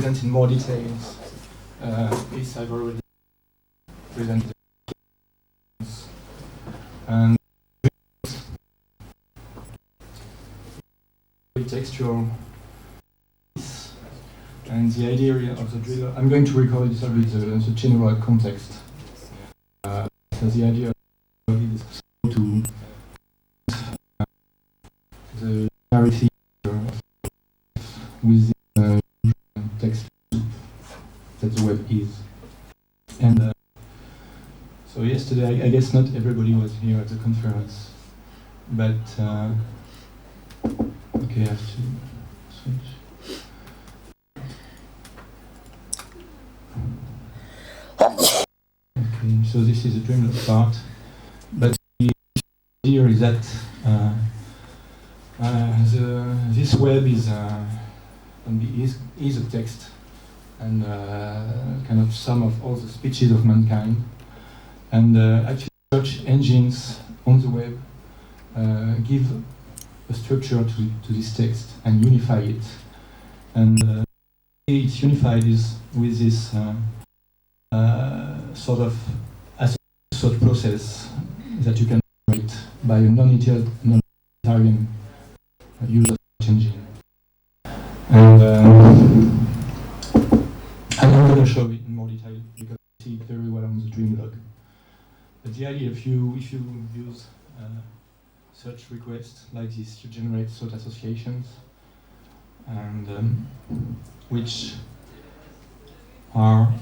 present in more details. This I've already presented. And textual. And the idea of the driller, I'm going to recall it a bit the general context. So the idea is to the narrative with the text that the web is. And so yesterday, I guess not everybody was here at the conference, but okay, I have to switch. Okay, so this is the Dreamlogs part, but the idea is that this web is a text and kind of sum of all the speeches of mankind, and actually search engines on the web give a structure to this text and unify it, and it's unified with this sort of search process that you can generate by a non-utilitarian user search engine. And I'm not going to show it in more detail because you see it very well on the Dreamlog. But the idea, if you use search requests like this, you generate thought associations, and which are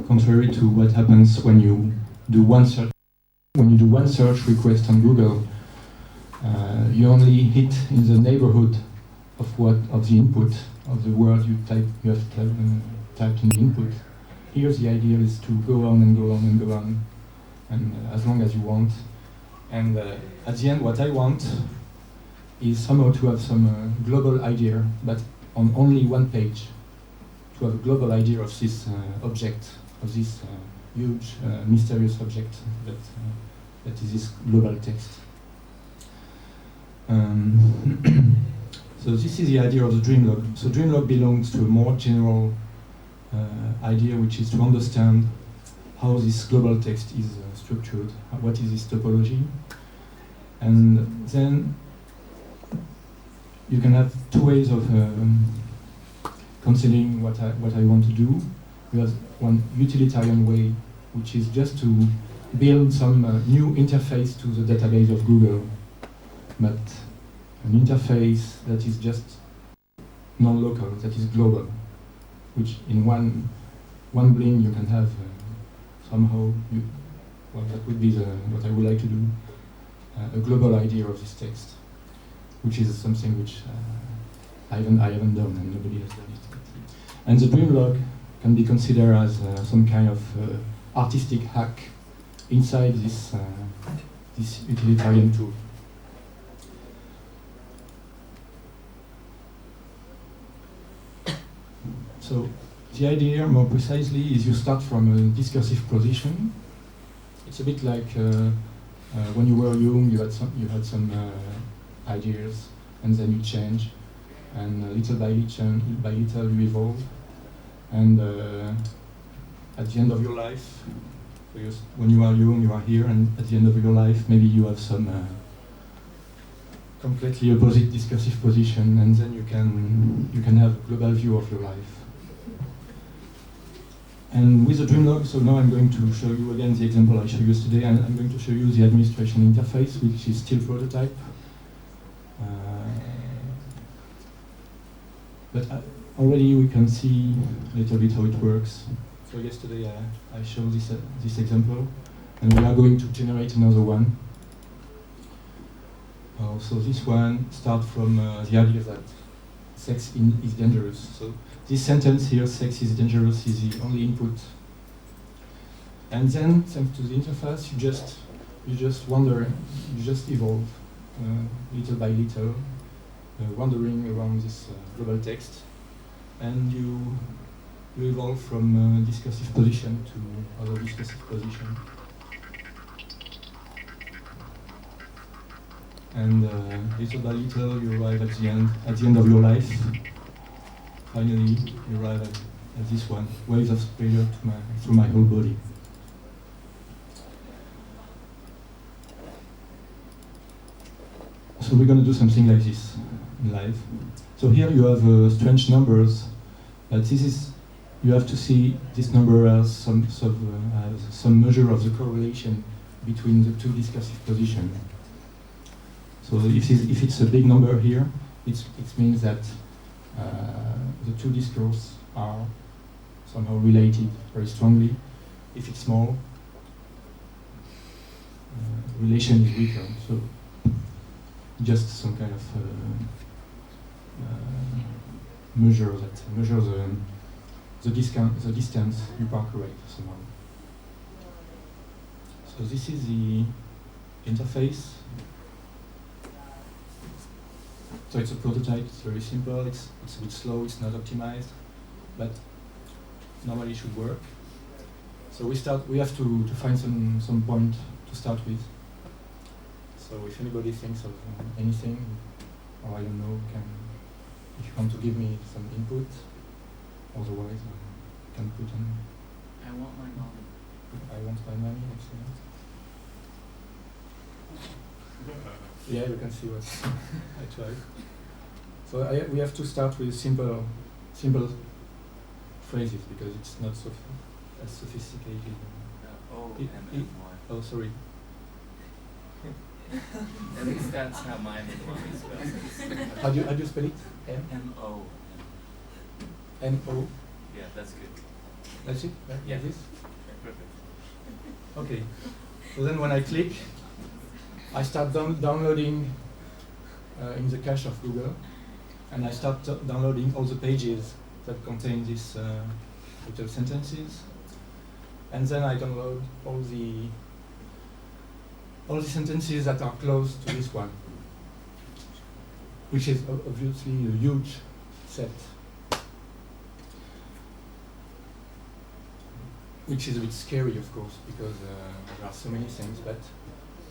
contrary to what happens when you do one search. When you do one search request on Google, you only hit in the neighborhood of the input of the word you have typed in the input. Here, the idea is to go on and go on and go on, and as long as you want. And at the end, what I want is somehow to have some global idea, but on only one page, to have a global idea of this object, of this huge, mysterious object that is this global text. So this is the idea of the Dreamlog. So Dreamlog belongs to a more general idea, which is to understand how this global text is structured, what is this topology, and then you can have two ways of considering what I want to do. We have one utilitarian way, which is just to build some new interface to the database of Google, but an interface that is just non-local, that is global, which in one blink you can have somehow, well, that would be what I would like to do, a global idea of this text, which is something which I haven't done and nobody has done it. And the Dreamlog can be considered as some kind of artistic hack inside this utilitarian tool. So the idea, more precisely, is you start from a discursive position. It's a bit like when you were young, you had some ideas, and then you change, and little by little you evolve, and at the end of your life, when you are young, you are here, and at the end of your life, maybe you have some completely opposite discursive position, and then you can have a global view of your life. And with the Dreamlog, so now I'm going to show you again the example I showed you yesterday, and I'm going to show you the administration interface, which is still prototype. But already we can see a little bit how it works. So yesterday I showed this example, and we are going to generate another one. So this one starts from the idea that sex is dangerous. So this sentence here, sex is dangerous, is the only input. And then, thanks to the interface, you just wander, you just evolve little by little, wandering around this global text, and you evolve from discursive position to other discursive position. And little by little, you arrive at the end of your life, finally you arrive at this one, waves of pressure through my whole body. So we're going to do something like this in live. So here you have strange numbers, but this is, you have to see this number as some measure of the correlation between the two discursive positions. So if it's a big number here, it means that the two discourses are somehow related very strongly. If it's small, relation is weaker. So just some kind of measure that measures the distance you percorate somehow. So this is the interface. So it's a prototype, it's very simple, it's a bit slow, it's not optimized, but normally it should work. So we have to find some point to start with. So if anybody thinks of anything, or I don't know, if you want to give me some input, otherwise I can put on. I want my money. I want my money, excellent. Yeah, you can see what I tried. So we have to start with simple phrases because it's not so as sophisticated. Oh, sorry. At least that's how my money spells. How do you spell it? M-O. M-O. Yeah, that's good. That's it? Yeah. Like this? Perfect. Okay. So then when I click, I start downloading in the cache of Google, and I start downloading all the pages that contain these little sentences, and then I download all the sentences that are close to this one, which is obviously a huge set, which is a bit scary, of course, because there are so many things, but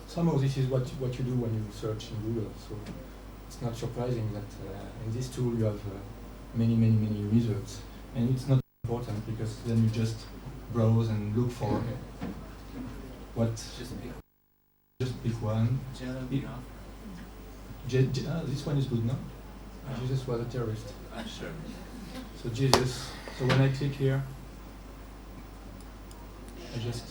somehow this is what you do when you search in Google, so it's not surprising that in this tool you have many results, and it's not important because then you just browse and look for what. Just pick one. This one is good, no? Oh. Jesus was a terrorist. Sure. So Jesus. So when I click here, I just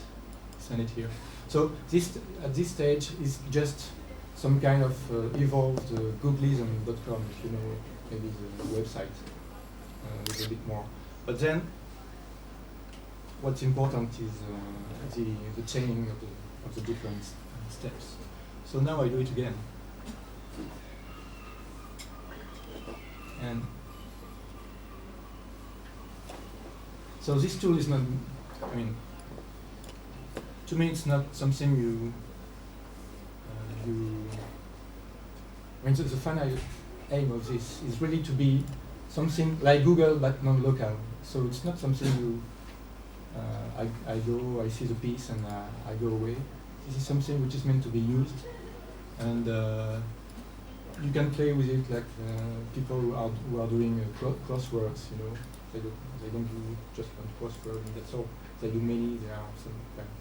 send it here. So this at this stage is just some kind of evolved googlism.com, if you know maybe the website with a bit more. But then what's important is the chaining of the different steps. So now I do it again. And so this tool is not, I mean, to me it's not something I mean, the final aim of this is really to be something like Google but non-local. So it's not something I see the piece and I go away. This is something which is meant to be used, and you can play with it like people who are doing crosswords. You know, they don't do just one crossword, and that's all. They do many. There are some kind of.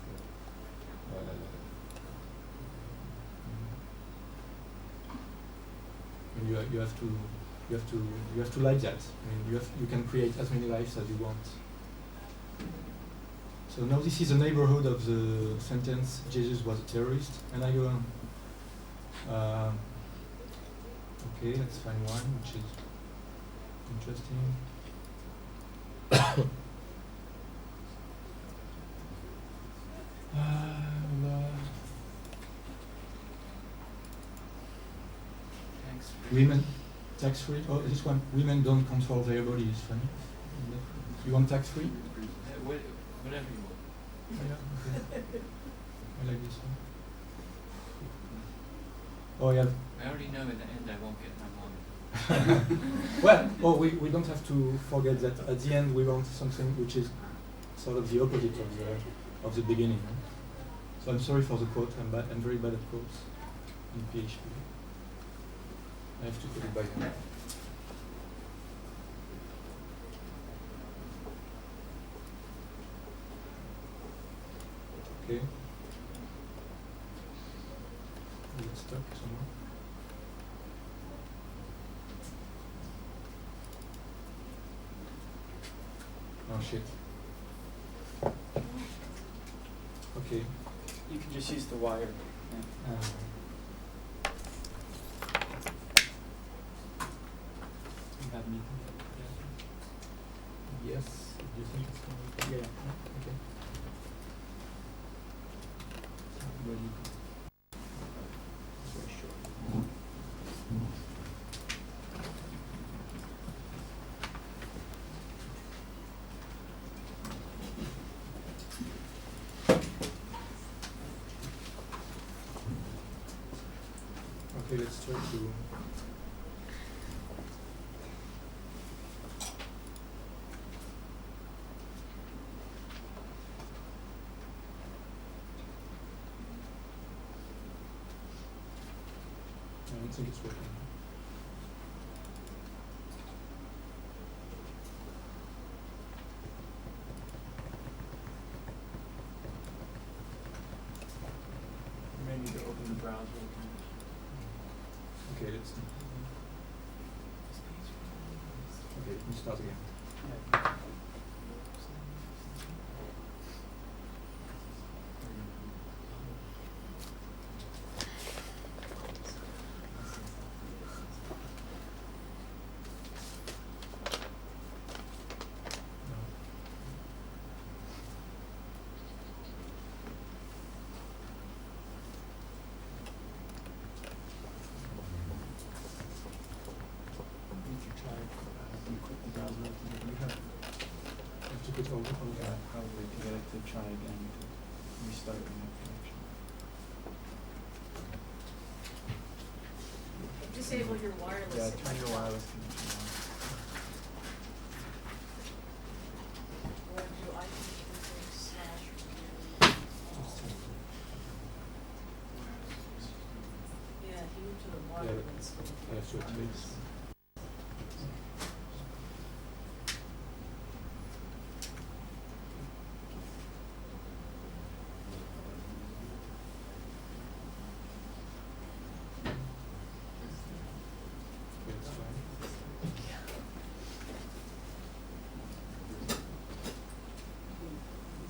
And you have to like that. I mean, you can create as many lives as you want. So now this is the neighborhood of the sentence, Jesus was a terrorist, and I go on. Okay, let's find one which is interesting. Women, tax-free. Oh, this one, women don't control their body is funny. You want tax-free? Whatever you want. Oh, yeah, okay. I like this one. Oh, yeah. I already know in the end I won't get my money. Well, we don't have to forget that at the end we want something which is sort of the opposite of the beginning. Right? So I'm sorry for the quote. I'm very bad at quotes in PHP. I have to put it by hand. Okay. Is it stuck somewhere? Oh shit. Okay. You can just use the wire. Yeah. You have me. Yes. Do you think it's going to Yeah. Okay. Where do you go? It's very short. Okay, let's try to. I don't think it's working. You may need to open the browser again. Okay, let's. Okay, let me start again. Yeah. If you try, you quit the browser open, you have To put over. yeah, probably to get it to try again to restart the net connection. Disable your wireless. Yeah, turn your wireless connection on. Or do I /? Yeah, he moved to the wireless. Yeah, so it takes. Okay, it's fine.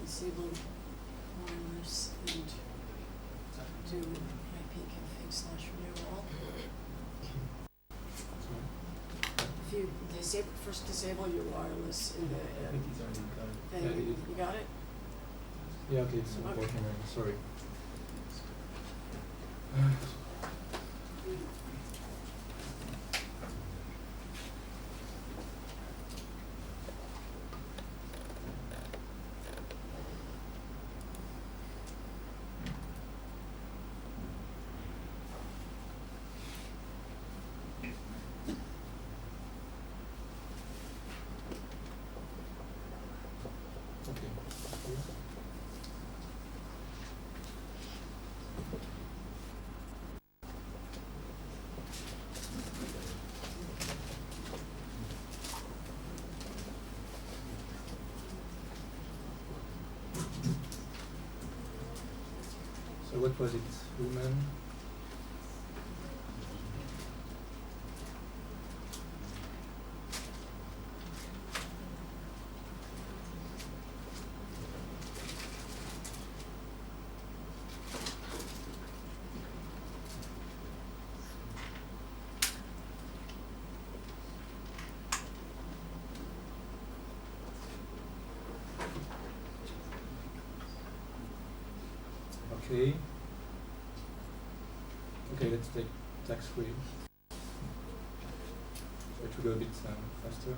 Disable wireless and do ipconfig/renewal. It's fine. If you first disable your wireless in the, I think he's already got it. then Yeah, you got it? Yeah, okay, it's Okay. working now. Sorry. Okay. So what was it? Woman? Okay. Okay, let's take tax-free. So it will go a bit faster.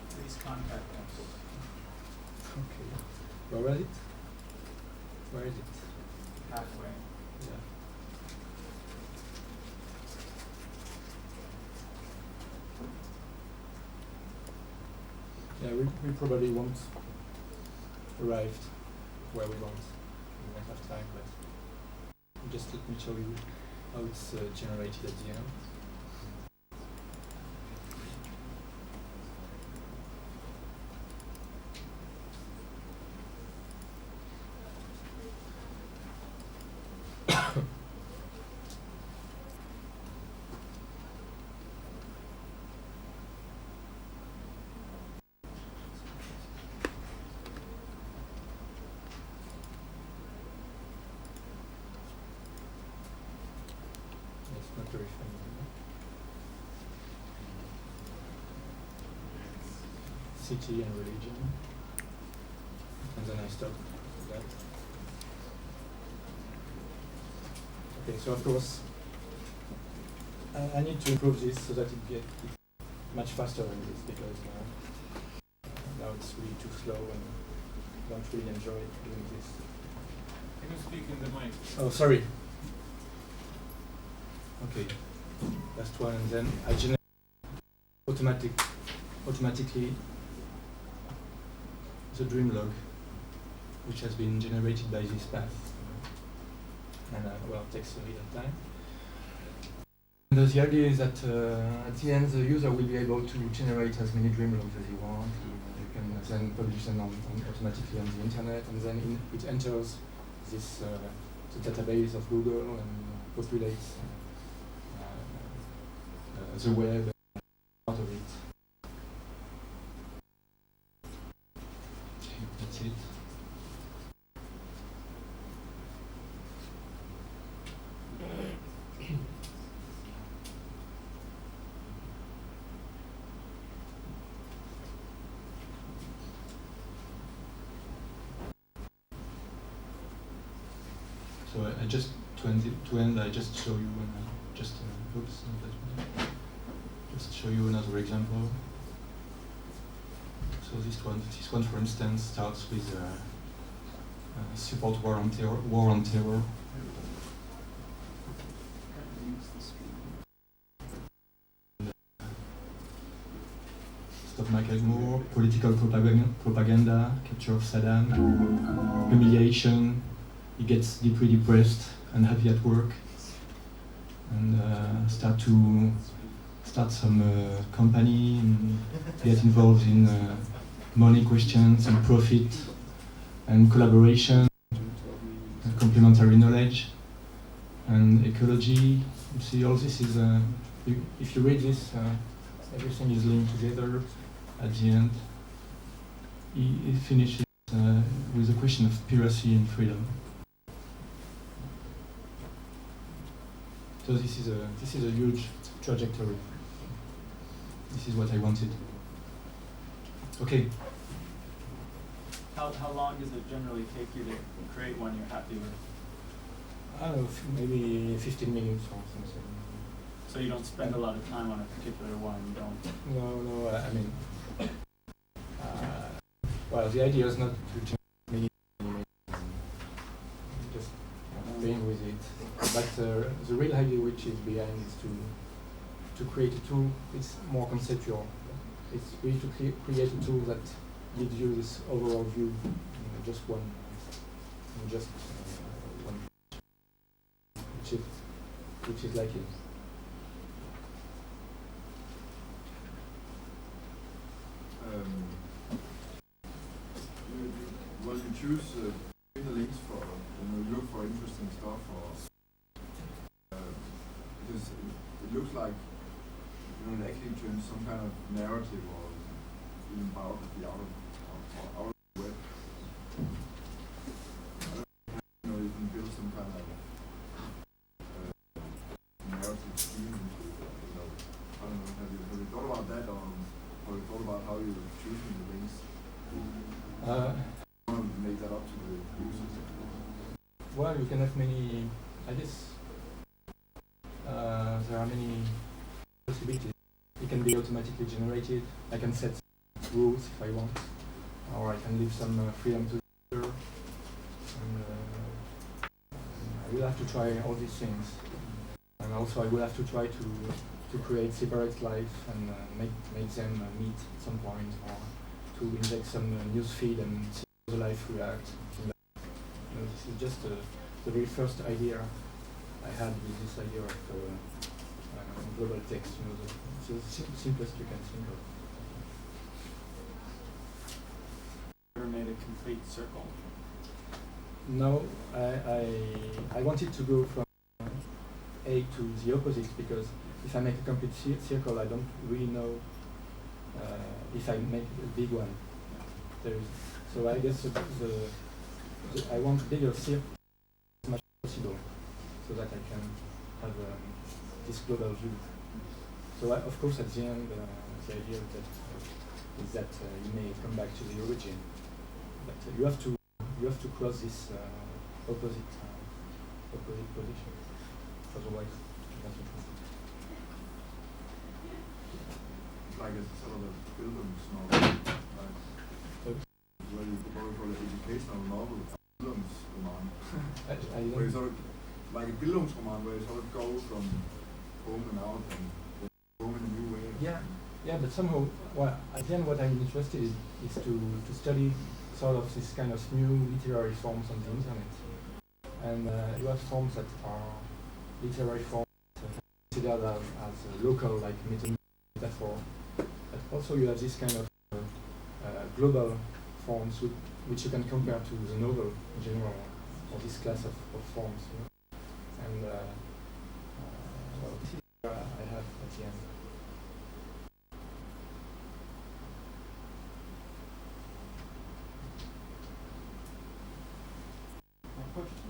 Please contact us. Okay. Where was it? Where is it? Halfway. Yeah. Yeah, we probably won't arrive where we want. We won't have time, but just let me show you how it's generated at the end. It's not very funny. City and religion. And then I stop that. Okay, so of course, I need to improve this so that it gets much faster than this, because now it's really too slow and I don't really enjoy doing this. Can you speak in the mic? Oh, sorry. Okay, last one, and then I generate automatically the Dreamlog, which has been generated by this path, and well, it takes a little time. And the idea is that at the end, the user will be able to generate as many Dreamlogs as he wants. You can then publish them automatically on the internet, and then it enters this the database of Google and populates the web out of it. Okay, that's it. So I just to end, I just show you just oops, not that one. Just show you another example. So this one, for instance, starts with support war on terror. Stop Michael Moore, political propaganda, capture of Saddam, humiliation. He gets deeply depressed, unhappy at work, and start some company and get involved in money questions and profit and collaboration, and complementary knowledge and ecology. You see, all this is, if you read this, everything is linked together at the end. He finishes with the question of piracy and freedom. So this is a huge trajectory. This is what I wanted. Okay. How long does it generally take you to create one you're happy with? I don't know, maybe 15 minutes or something. So you don't spend a lot of time on a particular one, you don't? No, I mean, well, the idea is not to change many, just playing with it. But the real idea which is behind is to create a tool. It's more conceptual. It's really to create a tool that gives you this overall view, just one, which is like it. Well, you choose the links for when you look for interesting stuff, or because it looks like it actually turns some kind of narrative or even biography out of the web. I don't know, you can build some kind of narrative scheme into it. I don't know. Have you thought about that, or have you thought about how you're choosing the links? Make that up to the users? Well, you can have many, I guess, there are many possibilities. It can be automatically generated. I can set rules if I want, or I can leave some freedom to the user. And will have to try all these things, and also I will have to try to create separate life and make them meet at some point, or to inject some news feed and see how the life react. This is just the very first idea I had with this idea of global text. The simplest you can think of. Never made a complete circle. No, I wanted to go from A to the opposite, because if I make a complete circle, I don't really know if I make a big one. So I guess I want a bigger circle as much as possible, so that I can have this global view. So of course at the end, the idea is that you may come back to the origin, but you have to cross this opposite position. Otherwise, that's not possible. It's like a sort of a bildungsnovel, right? Where you probably call it educational novel, bildungsroman. Where you sort of, like a bildungsroman, where you sort of go from home and out and home in a new way. Yeah, but somehow, well, at the end, what I'm interested in is to study sort of this kind of new literary forms on the internet. And you have forms that are literary forms considered as local, like metaphor. But also you have this kind of global forms which you can compare to the novel in general, or this class of forms. And well, this is what I have at the end. Okay.